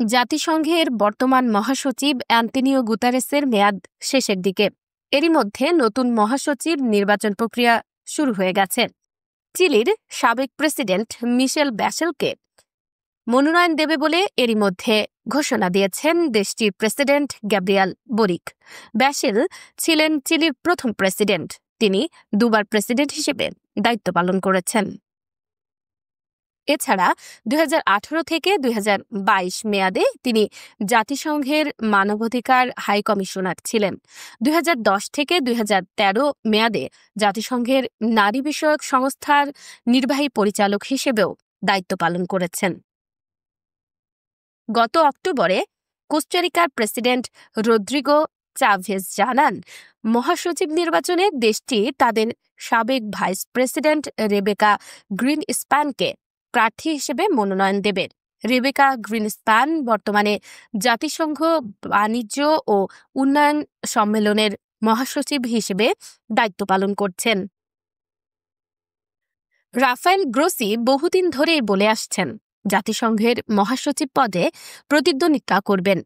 জাতিসংঘের বর্তমান মহাসচিব অ্যান্টোনিও গুতারেসের মেয়াদ শেষের দিকে। এরই মধ্যে নতুন মহাসচিব নির্বাচন প্রক্রিয়া শুরু হয়ে গেছে। চিলির সাবেক প্রেসিডেন্ট মিশেল ব্যাশেলকে মনোনয়ন দেবে বলে এরই মধ্যে ঘোষণা দিয়েছেন দেশটির প্রেসিডেন্ট গ্যাব্রিয়েল বরিক। ব্যাশেল ছিলেন চিলির প্রথম প্রেসিডেন্ট। তিনি দুবার প্রেসিডেন্ট হিসেবে দায়িত্ব পালন করেছেন। এছাড়া 2018 থেকে 2022 মেয়াদে তিনি জাতিসংঘের মানবাধিকার হাই কমিশনার ছিলেন। 2010 থেকে 2013 মেয়াদে জাতিসংঘের নারী বিষয়ক সংস্থার নির্বাহী পরিচালক হিসেবেও দায়িত্ব পালন করেছেন। গত অক্টোবরে কোস্টারিকার প্রেসিডেন্ট রদ্রিগো চাভেজ জানান, মহাসচিব নির্বাচনে দেশটি তাদের সাবেক ভাইস প্রেসিডেন্ট রেবেকা গ্রিনস্প্যানকে প্রার্থী হিসেবে মনোনয়ন দেবে। রেবেকা গ্রিনস্প্যান বর্তমানে জাতিসংঘ বাণিজ্য ও উন্নয়ন সম্মেলনের মহাসচিব হিসেবে দায়িত্ব পালন করছেন। রাফায়েল গ্রোসি বহুদিন ধরেই বলে আসছেন, জাতিসংঘের মহাসচিব পদে প্রতিদ্বন্দ্বিতা করবেন।